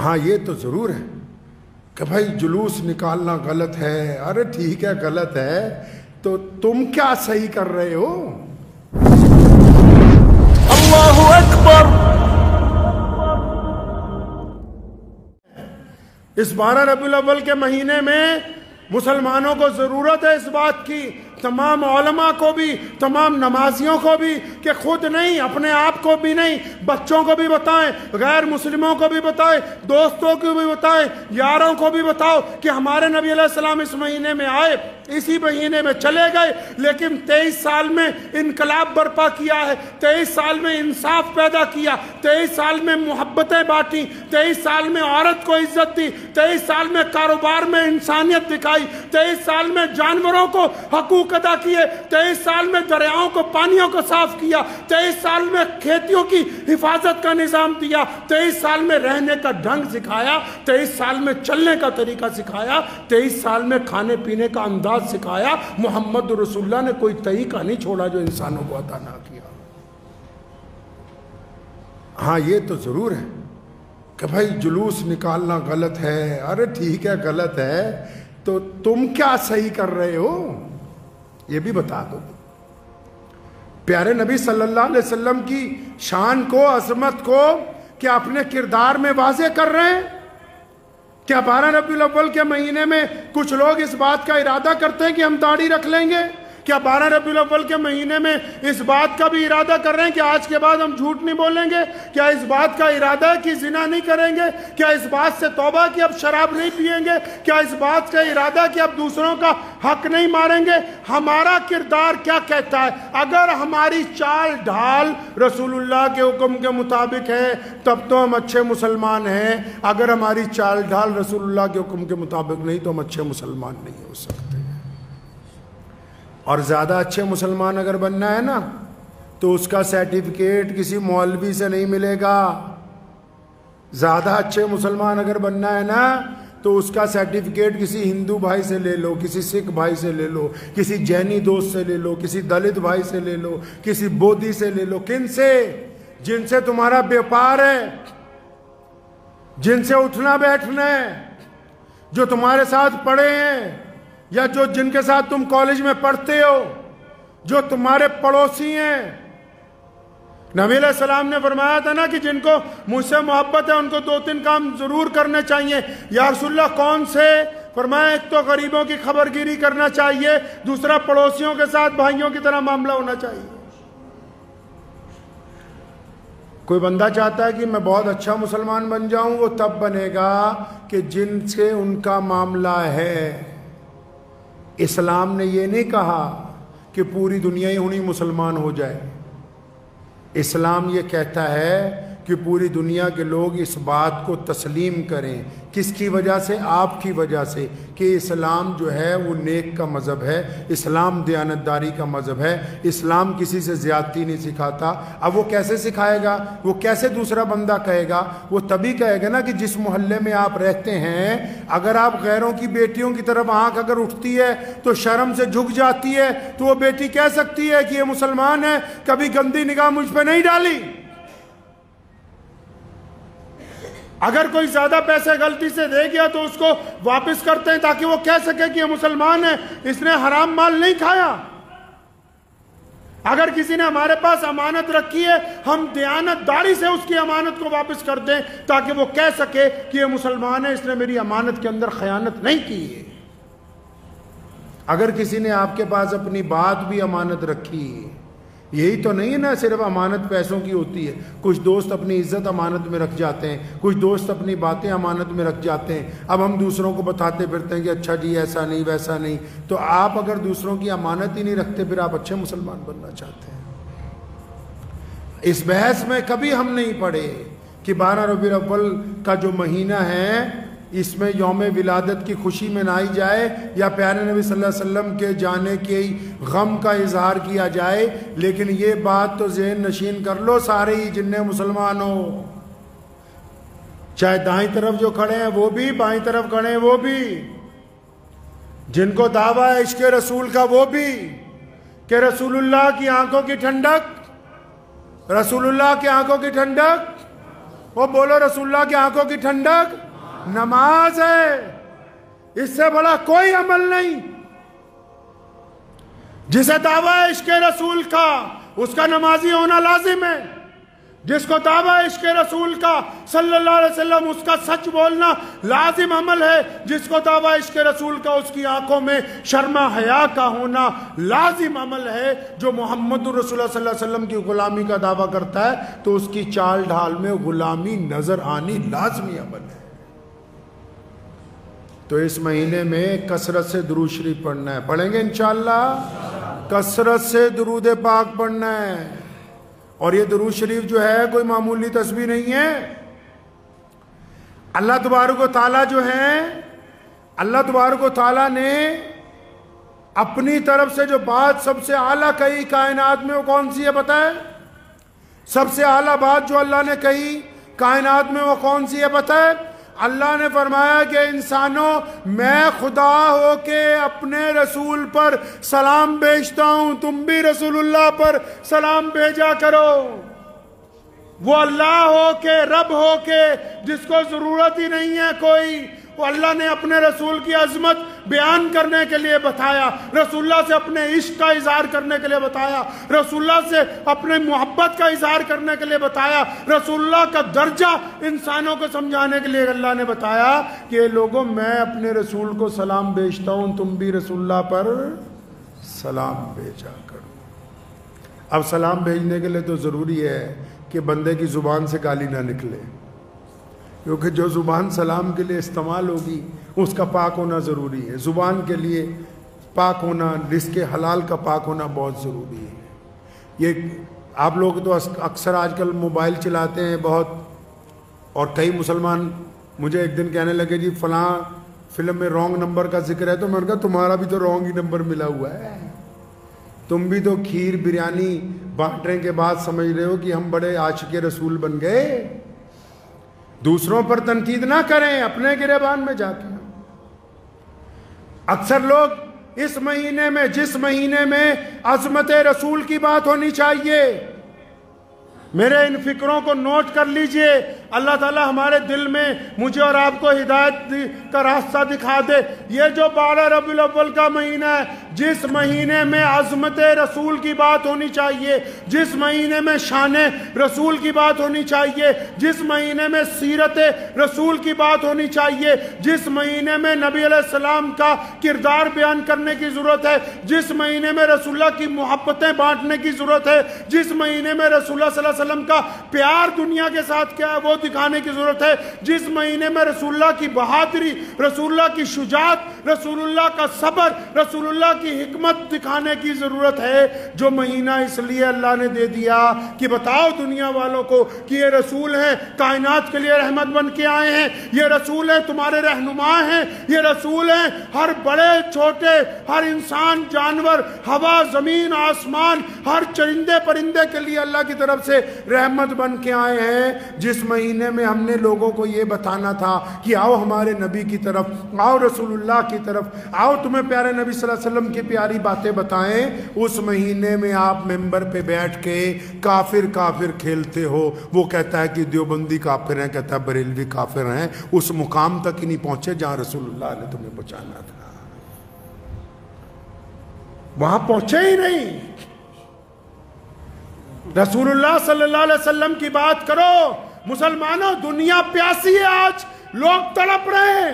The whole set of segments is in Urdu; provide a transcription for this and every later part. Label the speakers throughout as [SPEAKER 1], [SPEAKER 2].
[SPEAKER 1] ہاں یہ تو ضرور ہے کہ بھائی جلوس نکالنا غلط ہے. ارے ٹھیک ہے غلط ہے تو تم کیا صحیح کر رہے ہو؟
[SPEAKER 2] اللہ اکبر.
[SPEAKER 1] اس 12 ربیع الاول کے مہینے میں مسلمانوں کو ضرورت ہے اس بات کی، تمام علماء کو بھی، تمام نمازیوں کو بھی، کہ خود نہیں، اپنے آپ کو بھی نہیں، بچوں کو بھی بتائیں، غیر مسلموں کو بھی بتائیں، دوستوں کو بھی بتائیں، یاروں کو بھی بتاؤ کہ ہمارے نبی علیہ السلام اس مہینے میں آئے، اسی مہینے میں چلے گئے، لیکن 23 سال میں انقلاب برپا کیا ہے، 23 سال میں انصاف پیدا کیا، 23 سال میں محبتیں بانٹی، 23 سال میں عورت کو عزت دی، 23 سال میں کاروبار میں انسانیت دکھائی، 23 سال میں جانوروں کو حقوق ادا کیے، 23 سال میں دریاؤں کو پانیوں کو صاف کیا، 23 سال میں کھیتیوں کی حفاظت کا نظام دیا، 23 سال میں رہنے کا ڈھنگ سکھایا، 23 سال میں چلنے کا طریقہ سکھایا، 23 سال میں کھانے پینے کا انداز سکھایا. محمد رسول اللہ نے کوئی طریقہ نہیں چھوڑا جو انسانوں کو عطا نہ کیا. ہاں یہ تو ضرور ہے کہ بھائی جلوس نکالنا غلط ہے. ارے ٹھیک ہے غلط ہے تو تم کیا صحیح کر رہے ہو یہ بھی بتا دو. پیارے نبی صلی اللہ علیہ وسلم کی شان کو، عظمت کو کیا اپنے کردار میں واضح کر رہے ہیں؟ کیا 12 ربیع الاول کے مہینے میں کچھ لوگ اس بات کا ارادہ کرتے ہیں کہ ہم داڑھی رکھ لیں گے؟ کیا 12 ربیع الاول کے مہینے میں اس بات کا بھی ارادہ کر رہے ہیں کہ آج کے بعد ہم جھوٹ نہیں بولیں گے؟ کیا اس بات کا ارادہ ہے کہ زنا نہیں کریں گے؟ کیا اس بات سے توبہ کہ اب شراب نہیں پئیں گے؟ کیا اس بات کا ارادہ کہ اب دوسروں کا حق نہیں ماریں گے؟ ہمارا کردار کیا کہتا ہے؟ اگر ہماری چال ڈھال رسول اللہ کے حکم کے مطابق ہے تب تو ہم اچھے مسلمان ہیں. اگر ہماری چال ڈھال رسول اللہ کے حکم کے مطابق نہیں تو ہم اچھے مسلمان نہیں ہو سکتے. اور زیادہ اچھے مسلمان اگر بننا ہے نا تو اس کا سرٹیفکیٹ کسی مولوی سے نہیں ملے گا. زیادہ اچھے مسلمان اگر بننا ہے نا تو اس کا سرٹیفکیٹ کسی ہندو بھائی سے لے لو، کسی سکھ بھائی سے لے لو، کسی جینی دوست سے لے لو، کسی دلت بھائی سے لے لو، کسی بودھی سے لے لو. کن سے؟ جن سے تمہارا بیپار ہے، جن سے اٹھنا بیٹھنا ہے، جو تمہارے ساتھ پڑھے ہیں یا جو جن کے ساتھ تم کالج میں پڑھتے ہو، جو تمہارے پڑوسی ہیں. نبی علیہ السلام نے فرمایا تھا نا کہ جن کو مجھ سے محبت ہے ان کو 2-3 کام ضرور کرنے چاہیے. یا رسول اللہ کون سے؟ فرمایا ایک تو غریبوں کی خبرگیری کرنا چاہیے، دوسرا پڑوسیوں کے ساتھ بھائیوں کی طرح معاملہ ہونا چاہیے. کوئی بندہ چاہتا ہے کہ میں بہت اچھا مسلمان بن جاؤں، وہ تب بنے گا کہ جن سے ان کا معاملہ ہے. اسلام نے یہ نہیں کہا کہ پوری دنیا ہی انہی مسلمان ہو جائے. اسلام یہ کہتا ہے کہ پوری دنیا کے لوگ اس بات کو تسلیم کریں. کس کی وجہ سے؟ آپ کی وجہ سے، کہ اسلام جو ہے وہ نیک کا مذہب ہے، اسلام دیانتداری کا مذہب ہے، اسلام کسی سے زیادتی نہیں سکھاتا. اب وہ کیسے سکھائے گا؟ وہ کیسے دوسرا بندہ کہے گا؟ وہ تبھی کہے گا نا کہ جس محلے میں آپ رہتے ہیں اگر آپ غیروں کی بیٹیوں کی طرف آنکھ اگر اٹھتی ہے تو شرم سے جھک جاتی ہے تو وہ بیٹی کہہ سکتی ہے کہ یہ مسلمان ہے، کبھی گندی نگاہ مجھ پہ نہیں ڈالی. اگر کوئی زیادہ پیسے غلطی سے دے گیا تو اس کو واپس کرتے ہیں تاکہ وہ کہہ سکے کہ یہ مسلمان ہے، اس نے حرام مال نہیں کھایا. اگر کسی نے ہمارے پاس امانت رکھی ہے ہم دیانتداری سے اس کی امانت کو واپس کر دیں تاکہ وہ کہہ سکے کہ یہ مسلمان ہے، اس نے میری امانت کے اندر خیانت نہیں کی ہے. اگر کسی نے آپ کے پاس اپنی بات بھی امانت رکھی، یہی تو نہیں ہے نا صرف امانت پیسوں کی ہوتی ہے. کچھ دوست اپنی عزت امانت میں رکھ جاتے ہیں، کچھ دوست اپنی باتیں امانت میں رکھ جاتے ہیں. اب ہم دوسروں کو بتاتے پھرتے ہیں کہ اچھا جی ایسا نہیں ویسا نہیں. تو آپ اگر دوسروں کی امانت ہی نہیں رکھتے پھر آپ اچھے مسلمان بننا چاہتے ہیں؟ اس بحث میں کبھی ہم نہیں پڑے کہ 12 ربیع الاول کا جو مہینہ ہے اس میں یوم ولادت کی خوشی منائی جائے یا پیارے نبی صلی اللہ علیہ وسلم کے جانے کے غم کا اظہار کیا جائے. لیکن یہ بات تو ذہن نشین کر لو سارے ہی جنہیں مسلمان ہو، چاہے دائیں طرف جو کھڑے ہیں وہ بھی، بائیں طرف کھڑے ہیں وہ بھی، جن کو دعویٰ ہے عشق رسول کا وہ بھی، کہ رسول اللہ کی آنکھوں کی ٹھنڈک، رسول اللہ کی آنکھوں کی ٹھنڈک وہ بولو رسول اللہ کی آنکھوں کی ٹھنڈک نماز ہے، اس سے بڑا کوئی عمل نہیں۔ جسے دعویٰ ہے عشق رسول کا اس کا نمازی ہونا لازم ہے، جس کو دعویٰ ہے عشق رسول کا صلی اللہ علیہ وسلم اس کا سچ بولنا لازم عمل ہے، جس کو دعویٰ عشق رسول کا اس کی آنکھوں میں شرم حیا کا ہونا لازم عمل ہے۔ جو محمد رسول اللہ صلی اللہ علیہ وسلم کی غلامی کا دعویٰ کرتا ہے تو اس کی چال ڈھال میں غلامی نظر آنی لازمی عمل ہے۔ تو اس مہینے میں کثرت سے درود شریف پڑھنا ہے، پڑھیں گے انشاءاللہ، کثرت سے درود پاک پڑھنا ہے۔ اور یہ درود شریف جو ہے کوئی معمولی تسبیح نہیں ہے۔ اللہ تبارک و تعالیٰ جو ہے، اللہ تبارک و تعالیٰ نے اپنی طرف سے جو بات سب سے اعلیٰ کہی کائنات میں وہ کون سی ہے پتہ ہے؟ سب سے اعلیٰ بات جو اللہ نے کہی کائنات میں وہ کون سی ہے پتہ ہے؟ اللہ نے فرمایا کہ انسانوں میں خدا ہو کے اپنے رسول پر سلام بھیجتا ہوں، تم بھی رسول اللہ پر سلام بھیجا کرو۔ وہ اللہ ہو کے، رب ہو کے، جس کو ضرورت ہی نہیں ہے کوئی، وہ اللہ نے اپنے رسول کی عظمت بیان کرنے کے لیے بتایا، رسول اللہ سے اپنے عشق کا اظہار کرنے کے لیے بتایا، رسول اللہ سے اپنے محبت کا اظہار کرنے کے لیے بتایا، رسول اللہ کا درجہ انسانوں کو سمجھانے کے لیے اللہ نے بتایا کہ لوگوں میں اپنے رسول کو سلام بھیجتا ہوں، تم بھی رسول اللہ پر سلام بھیجا کرو۔ اب سلام بھیجنے کے لیے تو ضروری ہے کہ بندے کی زبان سے گالی نہ نکلے، کیونکہ جو زبان سلام کے لیے استعمال ہوگی اس کا پاک ہونا ضروری ہے۔ زبان کے لیے پاک ہونا، رزق حلال کا پاک ہونا بہت ضروری ہے۔ یہ آپ لوگ تو اکثر آج کل موبائل چلاتے ہیں بہت، اور کئی مسلمان مجھے ایک دن کہنے لگے جی فلاں فلم میں رانگ نمبر کا ذکر ہے، تو میں نے کہا تمہارا بھی تو رانگ ہی نمبر ملا ہوا ہے، تم بھی تو کھیر بریانی بانٹنے کے بعد سمجھ رہے ہو کہ ہم بڑے عاشق رسول بن گئے۔ دوسروں پر تنقید نہ کریں، اپنے گریبان میں جا کے۔ اکثر لوگ اس مہینے میں، جس مہینے میں عظمت رسول کی بات ہونی چاہیے، میرے ان فکروں کو نوٹ کر لیجئے، اللہ تعالی ہمارے دل میں مجھے اور آپ کو ہدایت کا راستہ دکھا دے۔ یہ جو 12 ربیع الاول کا مہینہ ہے، جس مہینے میں عظمت رسول کی بات ہونی چاہیے، جس مہینے میں شان رسول کی بات ہونی چاہیے، جس مہینے میں سیرت رسول کی بات ہونی چاہیے، جس مہینے میں نبی علیہ السلام کا کردار بیان کرنے کی ضرورت ہے، جس مہینے میں رسول اللہ کی محبتیں بانٹنے کی ضرورت ہے، جس مہینے میں رسول اللہ صلی اللہ علیہ وسلم کا پیار دنیا کے ساتھ کیا ہے وہ دکھانے کی ضرورت ہے، جس مہینے میں رسول اللہ کی بہادری، رسول اللہ کی شجاعت، رسول اللہ کا صبر، رسول اللہ کی حکمت دکھانے کی ضرورت ہے۔ جو مہینہ اس لیے اللہ نے دے دیا کہ بتاؤ دنیا والوں کو کہ یہ رسول ہیں، کائنات کے لیے رحمت بن کے آئے ہیں، یہ رسول ہیں تمہارے رہنما ہیں، یہ رسول ہیں ہر بڑے چھوٹے، ہر انسان جانور، ہوا زمین آسمان، ہر چرندے پرندے کے لیے اللہ کی طرف سے رحمت بن کے آئے ہیں۔ جس مہینے میں ہم نے لوگوں کو یہ بتانا تھا کہ آؤ ہمارے نبی کی طرف، آؤ رسول اللہ کی طرف، آؤ تمہیں پیارے نبی صلی اللہ علیہ وسلم کی پیاری باتیں بتائیں، اس مہینے میں آپ ممبر پہ بیٹھ کے کافر کافر کھیلتے ہو۔ وہ کہتا ہے کہ دیوبندی کافر ہیں، کہتا ہے بریلوی کافر ہیں، اس مقام تک ہی نہیں پہنچے جہاں رسول اللہ نے تمہیں پہنچانا تھا، وہاں پہنچے ہی نہیں۔ رسول اللہ صلی اللہ علیہ وسلم کی بات کرو۔ مسلمانوں دنیا پیاسی ہے، آج لوگ تڑپ رہے ہیں۔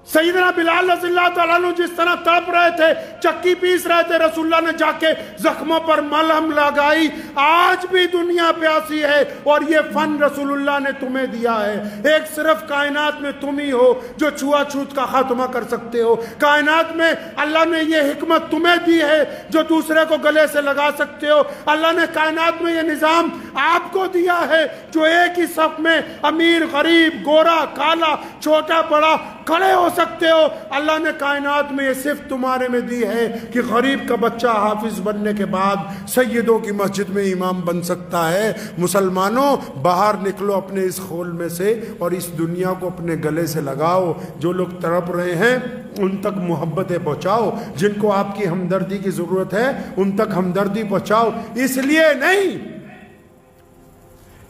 [SPEAKER 1] سیدنا بلال رضی اللہ تعالیٰ عنہ جس طرح تڑپ رہے تھے، چکی پیس رہے تھے، رسول اللہ نے جا کے زخموں پر ملہم لگائی۔ آج بھی دنیا پیاسی ہے، اور یہ فن رسول اللہ نے تمہیں دیا ہے۔ ایک صرف کائنات میں تم ہی ہو جو چھوا چھوت کا خاتمہ کر سکتے ہو۔ کائنات میں اللہ نے یہ حکمت تمہیں دی ہے جو دوسرے کو گلے سے لگا سکتے ہو۔ اللہ نے کائنات میں یہ نظام آپ کو دیا ہے جو ایک ہی صف میں امیر غریب، گورا کالا، چھوٹا بڑا کھڑے ہو سکتے ہو۔ اللہ نے کائنات میں یہ صفت تمہارے میں دی ہے کہ غریب کا بچہ حافظ بننے کے بعد سیدوں کی مسجد میں امام بن سکتا ہے۔ مسلمانوں باہر نکلو اپنے اس خول میں سے اور اس دنیا کو اپنے گلے سے لگاؤ۔ جو لوگ تڑپ رہے ہیں ان تک محبتیں پہنچاؤ، جن کو آپ کی ہمدردی کی ضرورت ہے ان تک ہمدردی پہنچاؤ۔ اس لیے نہیں